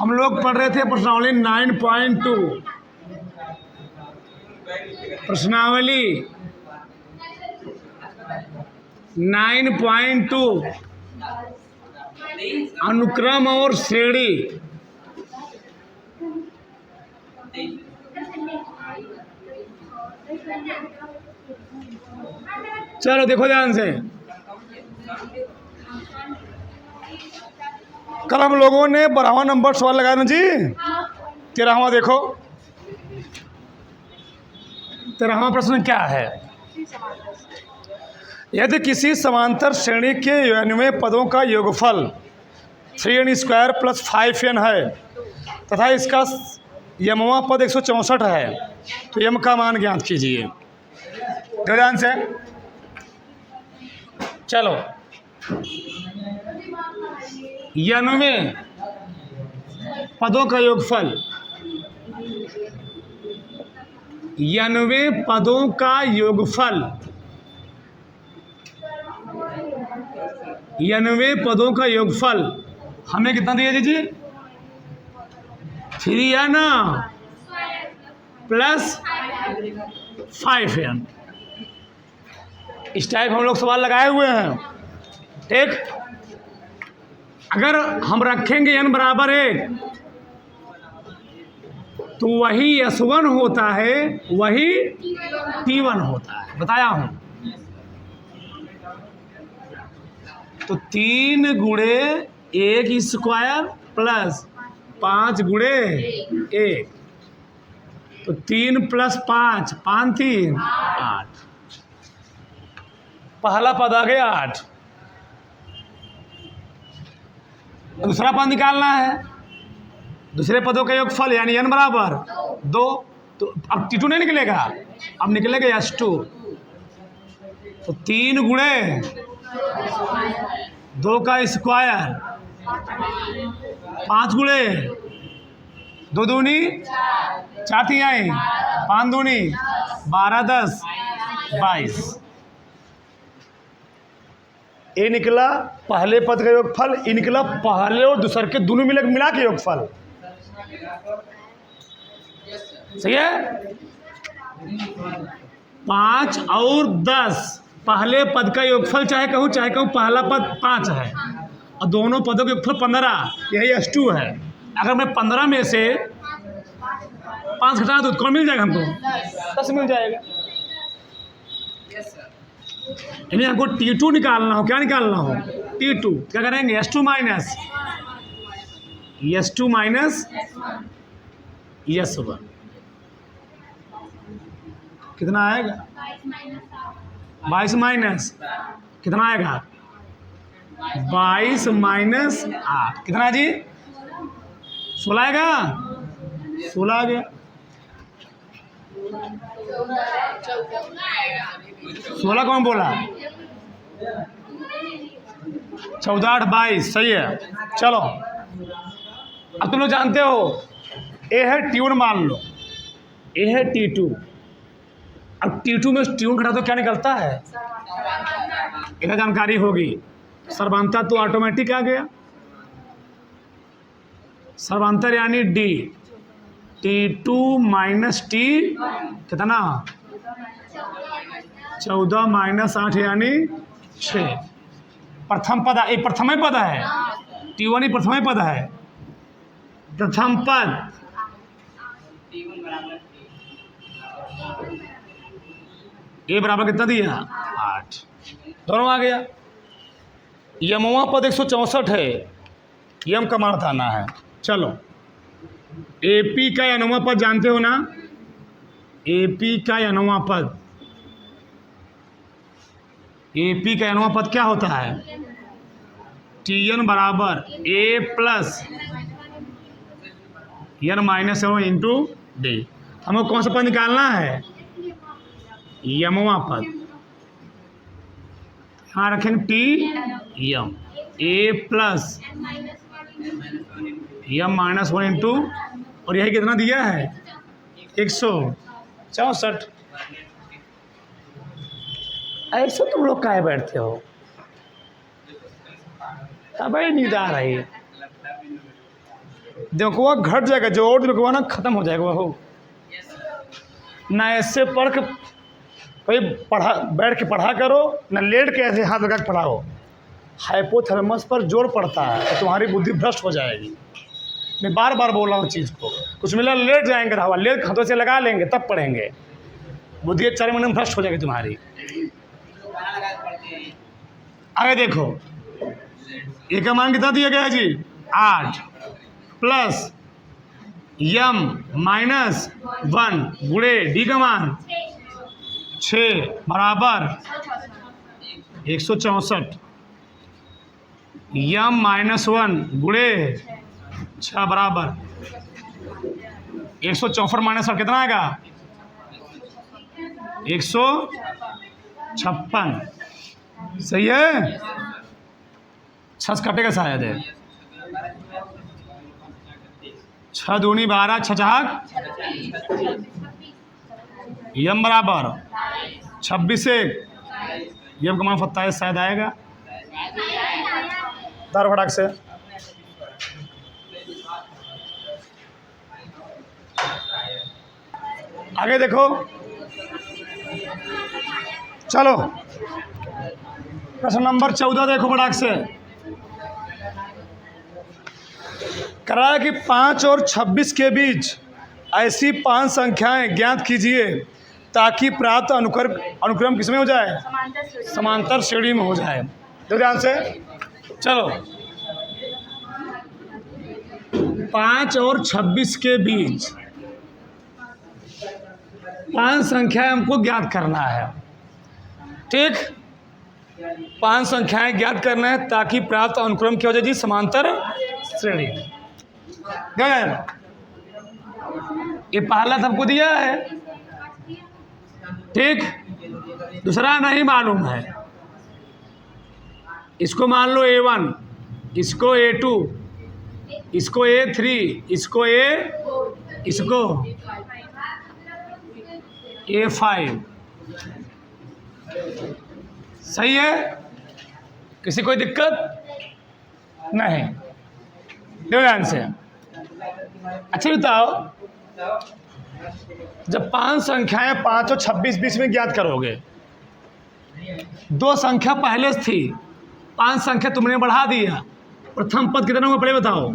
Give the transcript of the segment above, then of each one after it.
हम लोग पढ़ रहे थे प्रश्नावली 9.2। प्रश्नावली 9.2 अनुक्रम और श्रेणी। चलो देखो ध्यान से। कल हम लोगों ने 12वां नंबर सवाल लगाया ना जी। 13वां देखो, 13वां प्रश्न क्या है। यदि किसी समांतर श्रेणी के यौगिक पदों का योगफल 3n² + 5n है तथा इसका यमवा पद 164 है, तो यम का मान ज्ञात कीजिए। ध्यान से चलो। यनवे पदों का योगफल, यनवे पदों का योगफल, यनवे पदों का योगफल हमें कितना दिया दीजिए? 3n + 5n। इस टाइप हम लोग सवाल लगाए हुए हैं। ठीक, अगर हम रखेंगे n = 1 तो वही S1 होता है, वही T1 होता है। बताया हूं। तो 3 × 1² + 5 × 1, तो 3 + 5, 5 × 3 8। पहला पद आ गया 8। दूसरा पद निकालना है। दूसरे पदों का योगफल यानी n = 2। तो अब T2 नहीं निकलेगा, अब निकलेगा S2। तो 3 × 2 का स्क्वायर, 5 × 2 दूनी 4 तिहाई, 5 दूनी 12, 10, 22। ये निकला पहले पद का योगफल, ये निकला पहले और दूसरे के दोनों मिला के योगफल। सही है। 5 और 10 पहले पद का योगफल, चाहे कहूँ पहला पद 5 है और दोनों पदों का योगफल 15, यही S2 है। अगर मैं 15 में से 5 घटा दूँ तो कौन मिल जाएगा हमको? 10 मिल जाएगा। यानी हमको T2 निकालना हो। क्या निकालना हो? T2। क्या करेंगे? S2 minus S1। कितना आएगा? 22 माइनस कितना आएगा? 22 - 8 कितना जी? 16 आएगा। 16 आ गया। 16 कौन बोला? 14, 8, 22। सही है। चलो, अब तुम लोग जानते हो ए है T1 मान लो, ए है T2। अब T2 में T1 घटा तो क्या निकलता है? यह जानकारी होगी। सर्वांतर तो ऑटोमेटिक आ गया। सर्वांतर यानी D। T2 - T कितना? 14 - 8 यानी 6। प्रथम पद, ये प्रथम पद है। T1 ही प्रथम पद है। प्रथम पद ये बराबर कितना दिया? 8। दोनों आ गया। यमवा पद 164 है, यम का मान बताना है। चलो, AP का यनवा पद जानते हो ना? AP का यनवा पद, AP का यनवा पद क्या होता है? TN = A + n - 7 × D। हमको कौन सा पद निकालना है? यमवा पद। यहाँ रखेंगे TM, A + m - 1 × और यही कितना दिया है? 164। ऐसे तुम लोग काहे बैठते हो? अब नींद आ रही है। दिमागवा घट जाएगा, जो और दिमागवा ना खत्म हो जाएगा। वो ना ऐसे पढ़ के भाई पढ़ा बैठ के पढ़ा करो, ना लेट के ऐसे हाथ लगा के पढ़ाओ। हाइपोथैलेमस पर जोर पड़ता है तो तुम्हारी बुद्धि भ्रष्ट हो जाएगी। मैं बार बार बोल रहा हूँ चीज़ को। कुछ मिला लेट जाएंगे, हवा लेट हाथों से लगा लेंगे तब पढ़ेंगे, बुद्धि 4 महीने में भ्रष्ट हो जाएगी तुम्हारी। आगे देखो, ए का मान कितना दिया गया है जी? 8 प्लस यम माइनस 1 गुणे डी का मान 6 बराबर 164। यम माइनस 1 गुणे 6 बराबर 164 माइनस 1 कितना आएगा? 156। सही है। 6 कटेगा शायद है। 6 दूनी 12, 6 चाक यम बराबर 26 यम का मान 27 शायद आएगा। तार फटाक से आगे देखो। चलो प्रश्न नंबर 14 देखो फटाक से। करा है कि 5 और 26 के बीच ऐसी 5 संख्याएं ज्ञात कीजिए ताकि प्राप्त अनुक्रम किसमें हो जाए? समांतर श्रेणी में हो जाए। देखो ध्यान से। चलो 5 और 26 के बीच 5 संख्याएं हमको ज्ञात करना है। ठीक, 5 संख्याएं ज्ञात करना है ताकि प्राप्त अनुक्रम क्या हो जाए जी? समांतर श्रेणी। ये पहला सबको दिया है। ठीक, दूसरा नहीं मालूम है। इसको मान लो A1, इसको A2, इसको A3, इसको A5। सही है, किसी कोई दिक्कत नहीं? ध्यान से। अच्छा बताओ, जब 5 संख्याएं 5 और 26 बीच में ज्ञात करोगे, 2 संख्या पहले थी, 5 संख्या तुमने बढ़ा दिया, प्रथम पद कितना हुआ पहले बताओ?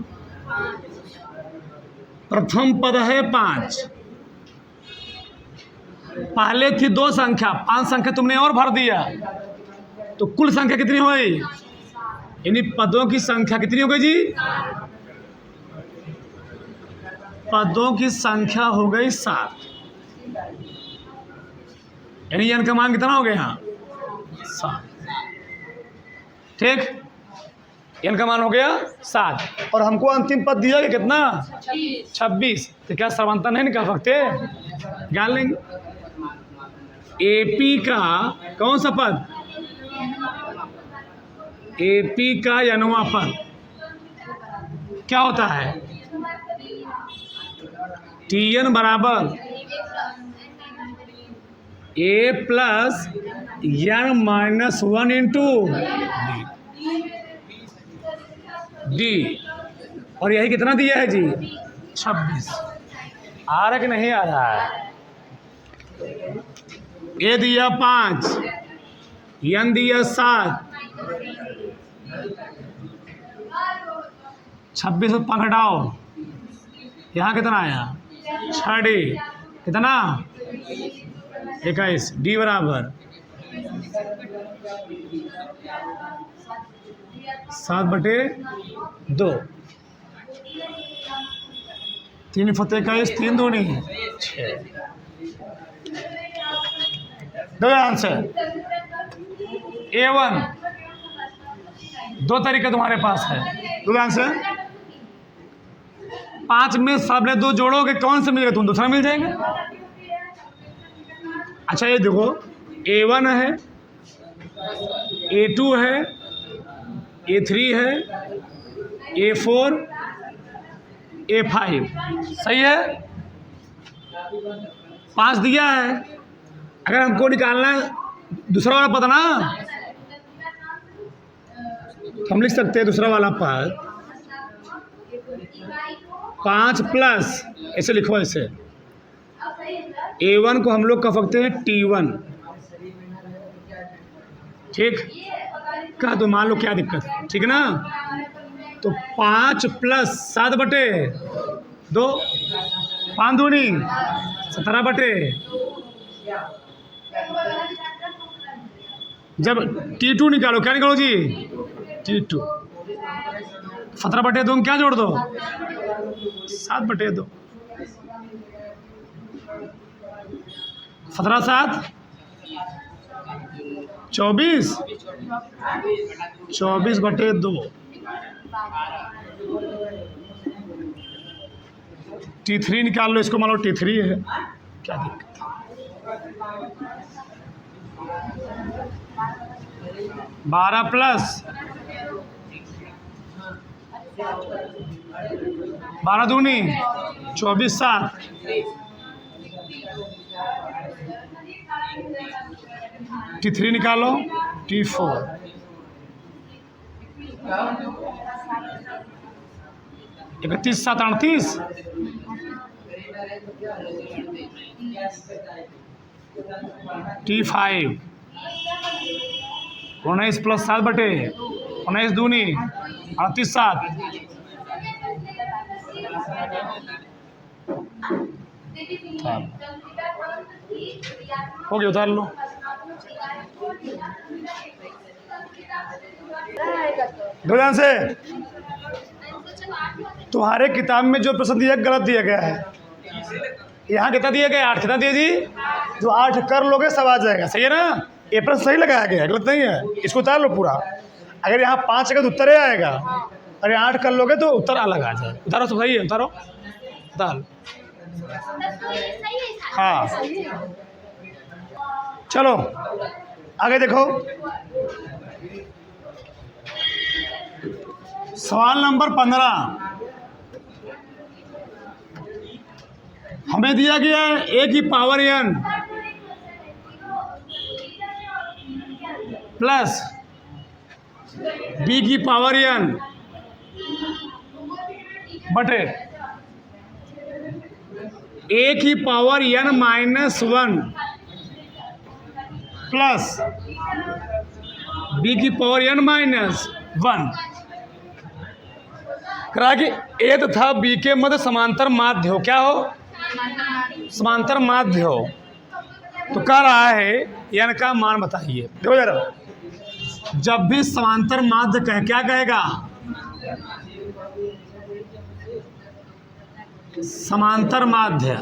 प्रथम पद है 5, पहले थी 2 संख्या, 5 संख्या तुमने और भर दिया, तो कुल संख्या कितनी हुई? यानी पदों की संख्या कितनी हो गई जी? पदों की संख्या हो गई 7। यानी n का मान कितना हो गया? 7। ठीक, n का मान हो गया 7 और हमको अंतिम पद दिया गया कितना? 26। तो क्या समांतर नहीं निकाल सकते? जान लेंगे। AP का कौन सा पद? AP का n वां पद क्या होता है? TN बराबर A plus n minus 1 into D। और यही कितना दिया है जी? 26। आ रहा कि नहीं आ रहा है? A दिया 5, n दिया 7, 26 और 5 घटाओ, यहाँ कितना आया? 6D कितना? 21। D बराबर 7/2। 3 फते 21, 3 दूनी 6। दो आंसर। A1 2 तरीका तुम्हारे पास है। दो आंसर। 5 में सबने 2 जोड़ोगे, कौन से मिलेगा? तुम दूसरा मिल जाएगा। अच्छा ये देखो, A1 है, A2 है, A3 है, A4, A5। सही है। 5 दिया है। अगर हमको निकालना है दूसरा वाला पद ना, हम लिख सकते हैं दूसरा वाला पद 5 प्लस, ऐसे लिखो ऐसे, A1 को हम लोग कह सकते हैं T1, ठीक। क्या तो मान लो क्या दिक्कत है, ठीक है ना। तो 5 प्लस 7 बटे 2, 5 दूनी 17 बटे, जब T2 निकालो, क्या निकालो जी, T2, 17 बटे 2 क्या जोड़ दो, 7 बटे 2, 17 7 24, 24 बटे 2, T3 निकाल लो, इसको मान लो T3 है, क्या दिक्कत है। 12 प्लस 12 दूनी 24 7, T3 निकालो, T4, 31 7 38, T5, 19 प्लस 7 बटे 19 दूनी 38 7, हो गया, उतार लो। ध्यान से, तुम्हारे किताब में जो प्रश्न दिया गलत दिया गया है। यहाँ कितना दिया गया, 8, कितना दिया जी, जो 8 कर लोगे सब आ जाएगा, सही है ना। ये प्रश्न सही लगाया गया है, गलत नहीं है, इसको उतार लो पूरा। अगर यहाँ 5 का तो उत्तर ही आएगा, अरे 8 कर लोगे तो उत्तर अलग आ जाए। उतारो, सब सही है, उतारो, उतार। हाँ, चलो आगे देखो, सवाल नंबर 15 हमें दिया गया है a की पावर n प्लस b की पावर n बटे a की power n minus 1 plus b की पावर n माइनस 1 करा कि ए तथा बी के मध्य समांतर माध्य हो, क्या हो, समांतर माध्य हो। तो कह रहा है n का मान बताइए। देखो जरा, जब भी समांतर माध्य कहे, क्या कहेगा, समांतर माध्य।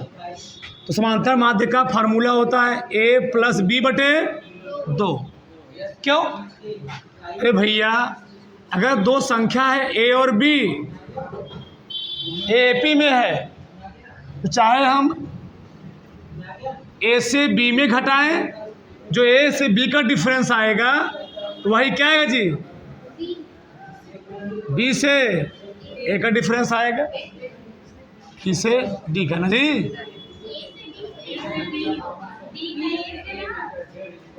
तो समांतर माध्य का फार्मूला होता है a प्लस बी बटे 2। क्यों, अरे भैया अगर दो संख्या है a और b, a AP में है, तो चाहे हम a से b में घटाएं, जो a से b का डिफरेंस आएगा तो वही क्या है जी, b से a का डिफरेंस आएगा, c से d का ना जी,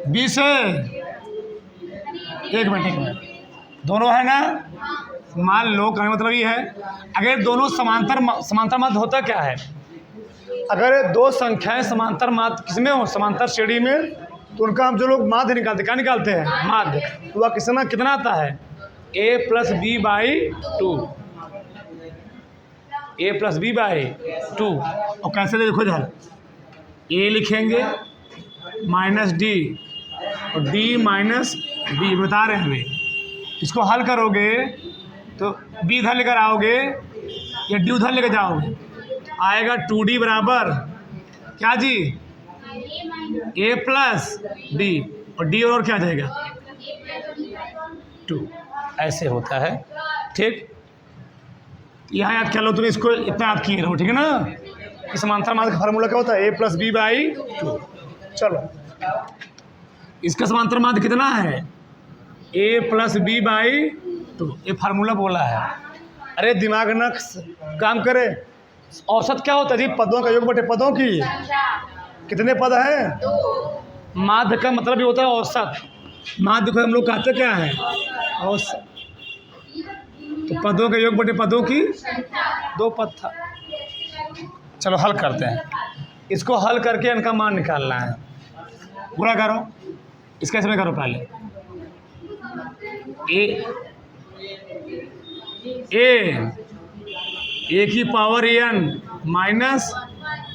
b से, एक मिनट, दोनों है ना। मान लो, कहने मतलब ये है, अगर दोनों समांतर माध्य होता क्या है, अगर दो संख्याएं समांतर माध्य किसमें हो, समांतर श्रेणी में, तो उनका हम जो लोग माध्य निकालते, क्या निकालते हैं, माध्य। तो वह कितना आता है, a plus b by 2, a plus b by 2। और कैसे देखो इधर, a लिखेंगे माइनस d और d माइनस b, बता रहे हैं हमें। इसको हल करोगे तो b इधर लेकर आओगे या d उधर लेकर जाओगे, आएगा 2d बराबर क्या जी, a प्लस d, और d और क्या आ जाएगा 2। ऐसे होता है, ठीक। यहाँ याद कर लो, तुम इसको इतना याद किए रहो, ठीक है ना। कि समांतर माध्य का फार्मूला क्या होता है, a प्लस बी बाई 2। चलो, इसका समांतर माध्य कितना है, a प्लस बी बाई 2, ये फार्मूला बोला है। अरे दिमाग न काम करे। औसत क्या होता है जी, पदों का योग बटे पदों की, कितने पद हैं, माध्य का मतलब भी होता है औसत। माध्य को हम लोग कहते क्या है, औसत। तो पदों के योग बटे पदों की दो पद था। चलो हल करते हैं, इसको हल करके इनका मान निकालना है। पूरा करो, इसका इसमें करो पहले। ए की पावर n माइनस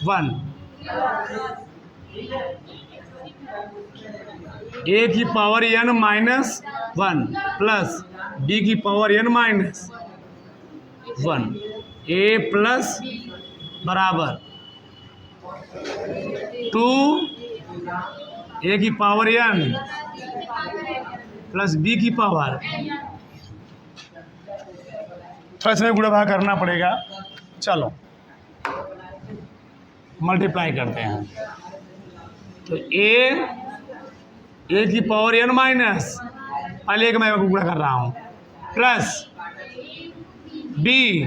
1, ए की power n minus 1 plus B की power n minus 1, A plus बराबर 2 ए की पावर n प्लस बी की पावर, थोड़ा इसमें गुणा भाग करना पड़ेगा। चलो मल्टीप्लाई करते हैं। तो ए की पावर n माइनस, पहले एक मैं गुणा कर रहा हूँ, plus B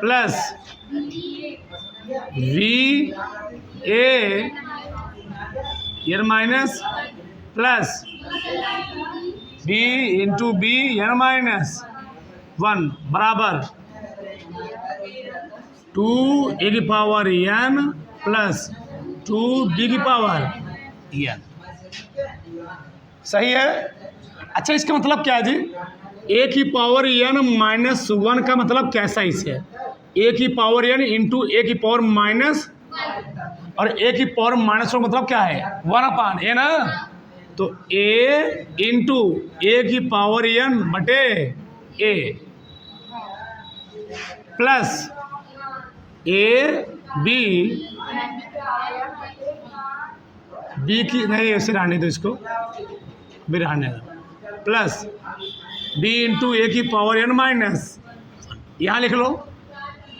plus V A n minus plus B into B n minus 1 बराबर 2 ए की पावर n प्लस 2 बी की पावर n। सही है। अच्छा, इसका मतलब क्या है जी? ए की पावर n माइनस 1 का मतलब कैसा इसे? ए की पावर n इंटू ए की पावर माइनस, और ए की पावर माइनस का मतलब क्या है? 1 ए ना। तो ए इंटू ए की पावर n बटे ए प्लस ए बी की, नहीं ऐसे रहने दो, इसको भी रहने दो, प्लस बी इंटू ए की पावर n माइनस, यहाँ लिख लो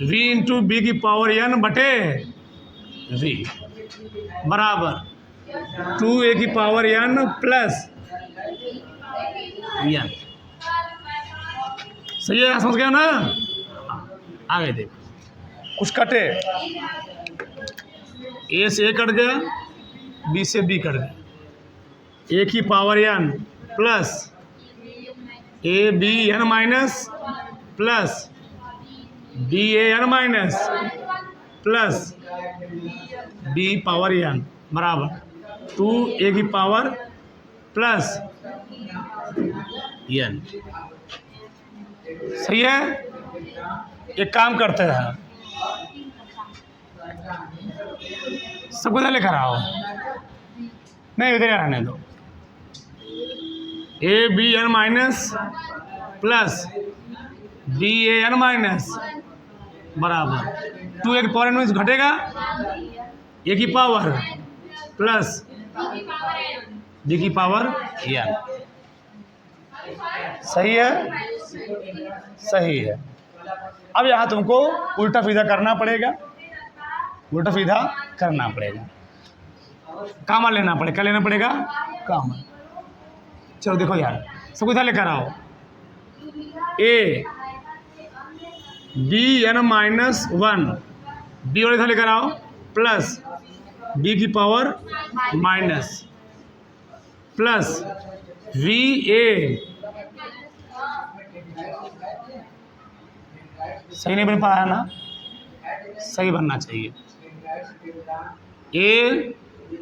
v इंटू बी की पावर n बटे v बराबर 2 ए की पावर n प्लस n। सही है, समझ गए ना? आगे देखो, कुछ कटे, ए से ए कट गया, बी से बी कट गया, ए की power n plus A B n minus plus B A n minus plus B power n बराबर 2 ए की पावर प्लस n। सही है। एक काम करते हैं, सबको इधर लेकर आओ, नहीं इधर रहने दो। A B n minus plus B A n minus बराबर 2 ए की पावर n घटेगा, ए की पावर प्लस बी की पावर n। सही है, सही है। अब यहाँ तुमको उल्टा सीधा करना पड़ेगा, उल्टा सीधा करना पड़ेगा, कामन लेना पड़ेगा। क्या लेना पड़ेगा? कामन। चलो देखो यार, सबको इधर लेकर आओ। A B n minus 1, B और इधर लेकर आओ, प्लस बी की power minus plus V A, सही नहीं बन पाया ना? सही बनना चाहिए। A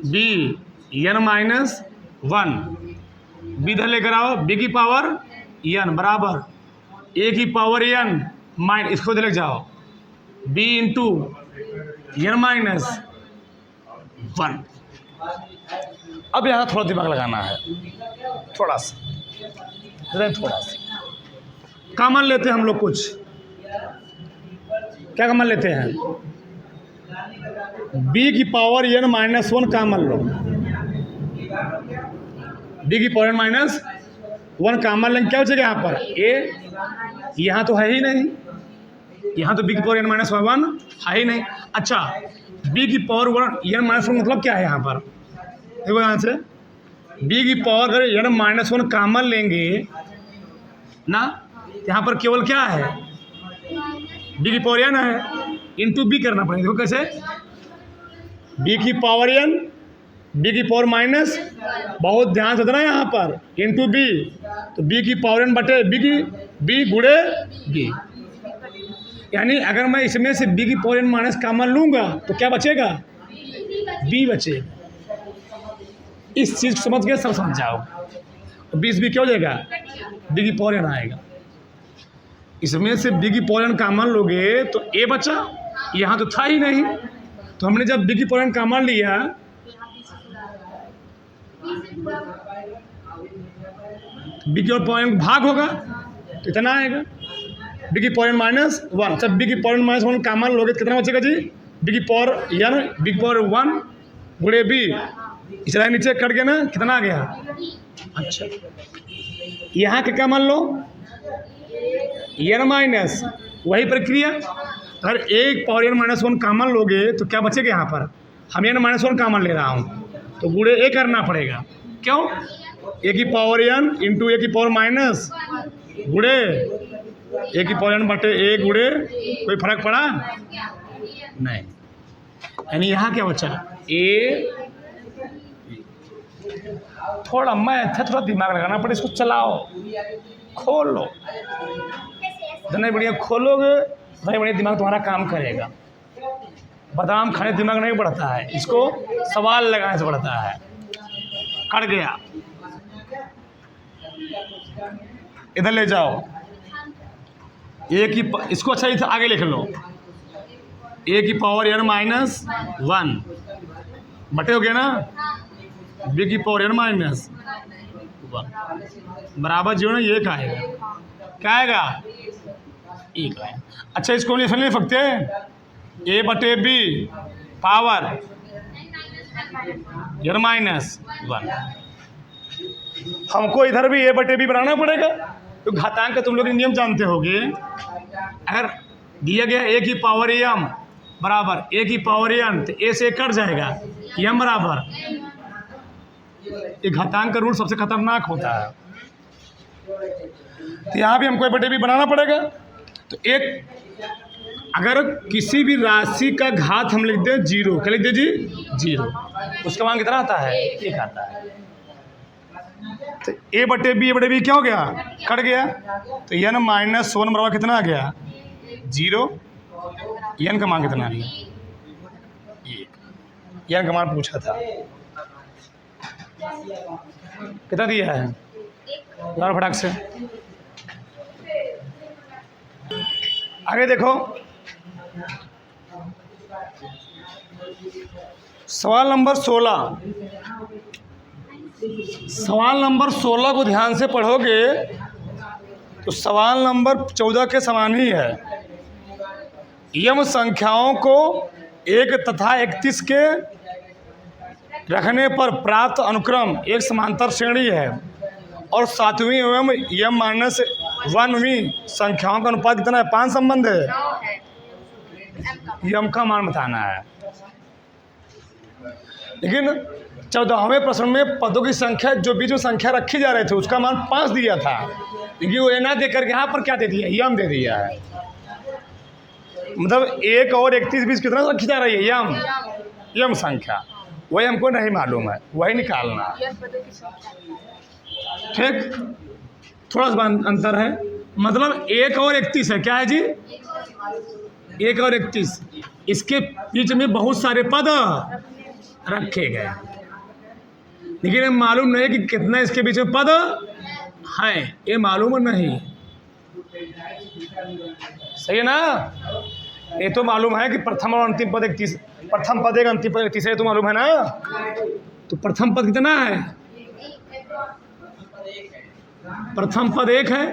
B n minus 1, B इधर लेकर आओ, बी की पावर n बराबर ए की पावर n माइनस, इसको इधर ले जाओ, बी इंटू n माइनस 1। अब यहाँ थोड़ा दिमाग लगाना है, थोड़ा सा, थोड़ा सा कॉमन लेते हैं हम लोग। कुछ क्या कॉमन लेते हैं? b की पावर n माइनस 1 कॉमन लो, b की पावर n माइनस 1 कॉमन लेंगे, क्या हो जाएगा यहाँ पर? a यहाँ तो है ही नहीं, यहाँ तो b की पावर n माइनस 1 है ही नहीं। अच्छा, b की पावर n माइनस 1 मतलब क्या है यहाँ पर? देखो यहाँ से b की पावर अगर n माइनस 1 कॉमन लेंगे ना, यहाँ पर केवल क्या है? b की पावर n है, इंटू b करना पड़ेगा। देखो कैसे, b की पावर n बी की पावर माइनस, बहुत ध्यान से देना यहाँ पर, इंटू बी, तो बी की पावर एन बटे बी गुणे बी। यानी अगर मैं इसमें से बी की पावर एन माइनस कॉमन लूँगा तो क्या बचेगा, बी बचेगा। इस चीज़ को समझ के सब समझ जाओ। तो 20 क्या हो जाएगा, बी की पावर एन आएगा। इसमें से बी की पावर एन कॉमन लोगे तो ए बचा, यहाँ तो था ही नहीं, तो हमने जब बी की पावर एन कॉमन लिया बी की पावर एन भाग होगा तो इतना आएगा, बी की पावर एन माइनस 1। जब बी की पावर एन माइनस 1 कॉमन लोगे तो कितना बचेगा जी, बी की पावर एन, बी की पावर 1 गुणे बी, इस लाइन नीचे कट गया ना, कितना आ गया। अच्छा, यहाँ क्या मान लो, एन माइनस, वही प्रक्रिया, अगर एक पावर एन माइनस 1 कॉमन लोगे तो क्या बचेगा यहाँ पर, हम एन माइनस 1 कॉमन ले रहा हूँ तो गुणे ए करना पड़ेगा। क्यों, ए की पावर एन इंटू ए की पावर माइनस गुणे ए की पावर एन बटे ए गुणे, कोई फर्क पड़ा नहीं। यानी यहाँ क्या बचा, ए, थोड़ा थोड़ा दिमाग लगाना पड़े, इसको चलाओ, खोलो, जितना बढ़िया खोलोगे उतना बढ़िया दिमाग तुम्हारा काम करेगा। बादाम खाने दिमाग नहीं बढ़ता है, इसको सवाल लगाने से बढ़ता है। कट गया, इधर ले जाओ, ए की इसको अच्छा इधर आगे लिख लो, ए की पावर एन माइनस 1 बटे हो गया ना बी की पावर एन माइनस 1 बराबर जो ना ये आएगा, क्या आएगा, एक आएगा। अच्छा, इसको नहीं लिख सकते, ए बटे बी पावर एन माइनस 1, हमको इधर भी ए बटे बी बनाना पड़ेगा। तो घातांक का तुम लोग नियम जानते होगे, अगर दिया गया ए की पावर एम बराबर ए की पावर एन, तो ए से कट जाएगा, एम बराबर, ये घातांक का रूल सबसे खतरनाक होता है। तो यहाँ भी हमको ए बटे बी बनाना पड़ेगा। तो एक, अगर किसी भी राशि का घात हम लिख दें 0, क्या लिख दे जी, 0, उसका मान कितना आता है, 1 आता है। तो ए बटे बी क्या हो गया, कट गया, तो एन माइनस 1 बराबर कितना आ गया, 0। एन का मान कितना आ गया, 1। एन का मान पूछा था, कितना दिया है, फटाक से आगे देखो। सवाल नंबर 16, सवाल नंबर 16 को ध्यान से पढ़ोगे तो सवाल नंबर 14 के समान ही है। यम संख्याओं को 1 तथा 31 के रखने पर प्राप्त अनुक्रम एक समांतर श्रेणी है और 7वीं एवं यम माइनस 1वीं संख्याओं का अनुपात कितना है, 5 संबंध है। यम का मान बताना है। लेकिन 14वें प्रश्न में पदों की संख्या जो बीच में संख्या रखी जा रही थी उसका मान 5 दिया था, लेकिन वो ना देकर के यहाँ पर क्या दे दिया, यम दे दिया है। मतलब 1 और 31 बीच कितना रखी जा रही है, यम संख्या, वही हमको नहीं मालूम है, वही निकालना है। ठीक, थोड़ा सा अंतर है, मतलब 1 और 31 है, क्या है जी, 1 और 31, इसके बीच में बहुत सारे पद रखे गए, लेकिन ये मालूम नहीं कि कितना इसके बीच में पद है, ये मालूम नहीं। सही है ना, ये तो मालूम है कि प्रथम और अंतिम पद 31, प्रथम पद 1 अंतिम पद 31 है, तो मालूम है ना। तो प्रथम पद कितना है, प्रथम पद 1 है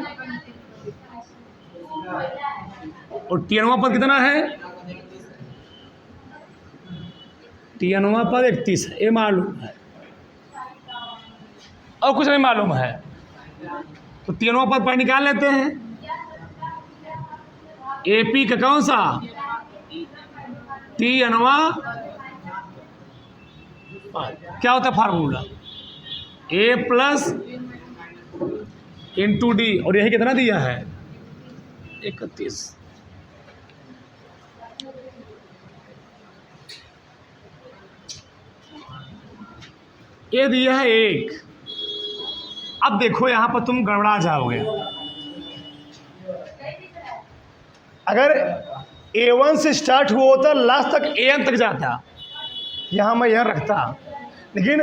और 3वां पद कितना है, 3वां पद 31 है, ये मालूम है, और कुछ नहीं मालूम है। तो 3वां पद पर निकाल लेते हैं, एपी का कौन सा, 3वां क्या होता है फार्मूला, ए प्लस इंटू डी, और यही कितना दिया है, 31। ए दिया है 1। अब देखो यहाँ पर तुम गड़बड़ा जाओगे। अगर A1 से स्टार्ट हुआ होता लास्ट तक AN तक जाता, यहाँ मैं यह रखता, लेकिन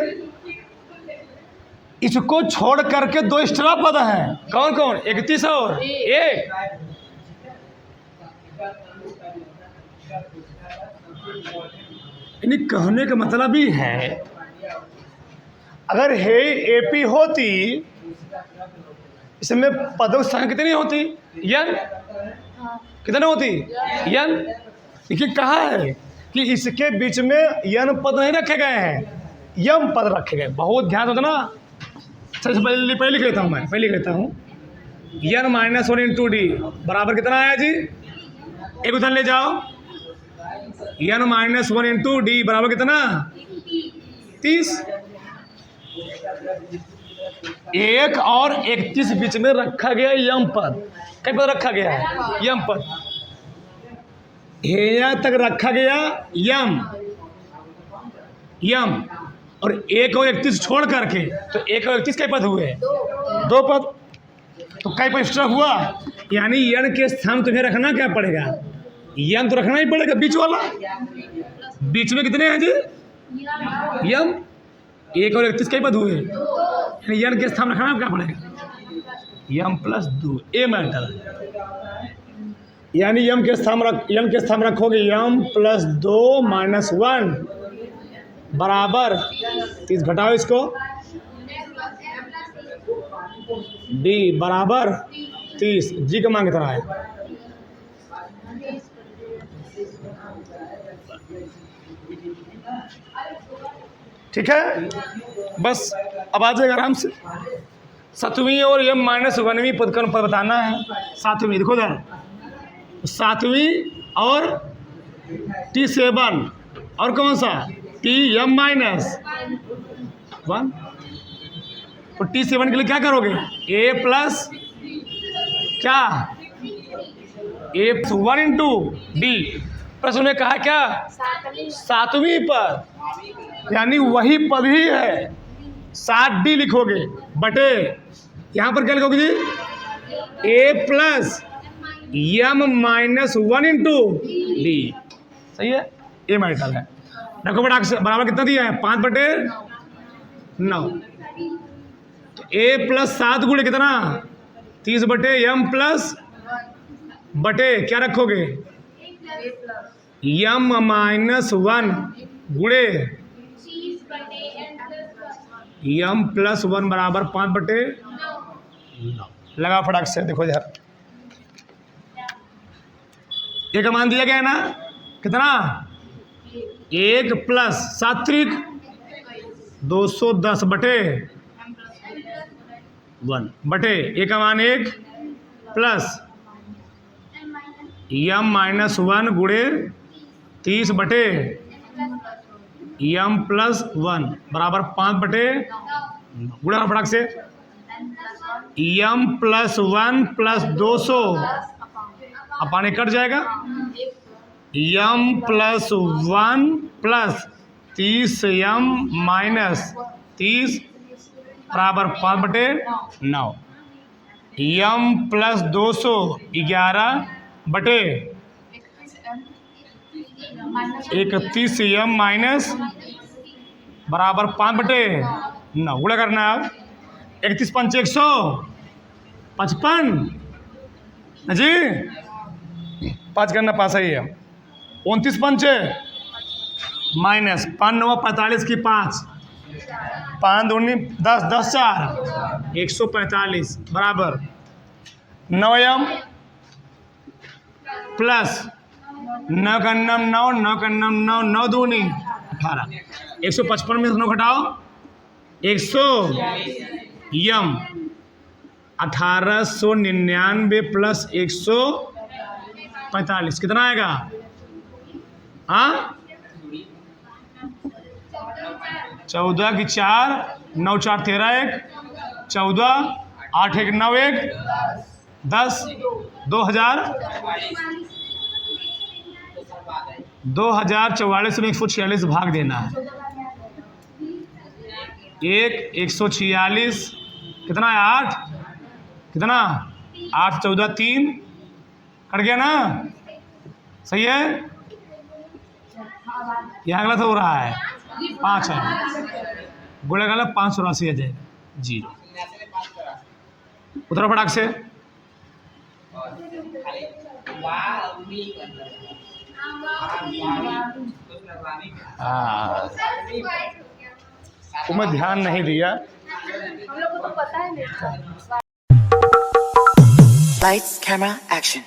इसको छोड़ करके 2 एक्स्ट्रा पद हैं। कौन कौन? 31 और 1। यानी कहने का मतलब ही है, अगर हे AP होती, इसमें पदों की संख्या कितनी होती? n कितनी होती? n। लेकिन कहा है कि इसके बीच में n पद नहीं रखे गए हैं, यम पद रखे गए। बहुत ध्यान होता ना। सबसे पहले लिख लेता हूँ, मैं पहले लिख लेता हूँ। n-1 इंटू डी बराबर कितना आया जी? एक उधर ले जाओ। n-1 इंटू डी बराबर कितना? 30। 1 और 31 बीच में रखा गया यम पद। कई पद रखा गया है? यम पद। हेया तक रखा गया यम और 1 और 31 छोड़ करके, तो 1 और 31 कई पद हुए? 2 पद। तो कई पद एक्स्ट्रा हुआ, यानी यन के स्थान तुम्हें रखना क्या पड़ेगा? यम तो रखना ही पड़ेगा, बीच वाला। बीच में कितने हैं जी? यम। 1 और 31 कई पद हुए, यानी यन के स्थान रखना क्या पड़ेगा? यम प्लस 2। ए मैटर, यानी यम के स्थान रखोगे यम प्लस 2 माइनस 1 बराबर 30। घटाओ इसको, डी बराबर 30। जी का मान कितना है? ठीक है, बस अब आ जाएगा आराम से। 7वीं और m-1वीं पद का पद बताना है। 7वीं देखो इधर, 7वीं और T7 और कौन सा? Tm-1। तो T7 के लिए क्या करोगे? A प्लस क्या? A1 into D. प्रश्न में कहा क्या? 7वीं पद, यानी वही पद ही है। 7D लिखोगे बटे, यहाँ पर क्या लिखोगे जी? A plus m-1 into D. सही है, ये मैटर है। देखो बेटा बराबर कितना दिया है? 5/9। तो A प्लस 7 गुणे कितना? 30 बटे m प्लस बटे क्या रखोगे? m-1 गुणे m प्लस 1 बराबर 5/9। लगा फटाक से। देखो यार, एक मान दिया गया है ना, कितना? 1 प्लस 7 210 बटे 1 बटे एक का मान 1 प्लस m-1 गुणे 30 बटे m प्लस 1 बराबर 5/9। गुणा फटाक से। m प्लस 1 प्लस 200 अपाने कट जाएगा। m plus 1 plus 30m minus 30 बराबर 5/9। m प्लस 200 11 बटे 31m माइनस बराबर 5/9। गुणा करना है अब। 31 पंच 155 जी, 5 करना पास ही है। 29 पंच माइनस 5 9 45 की 5 5 दूनी 10 10 4 145 बराबर 9m प्लस 9 का 9 9 का 9 9 दूनी 18। 155 में 9 घटाओ 100 m 1899 प्लस 145 कितना आएगा? हाँ 14 की 4 9 4 13 1 14 8 1 9 1 10 2044 में 146 भाग देना है। 146 कितना है 8 कितना 8 14 3 कट गया ना सही है। यहाँ गलत हो रहा है 5 है बोले गलत 584 आ जाएगा जी। उतरो फटाक से तुम्हें ध्यान नहीं दिया। हम लोग को तो पता है नहीं। Lights, camera, action.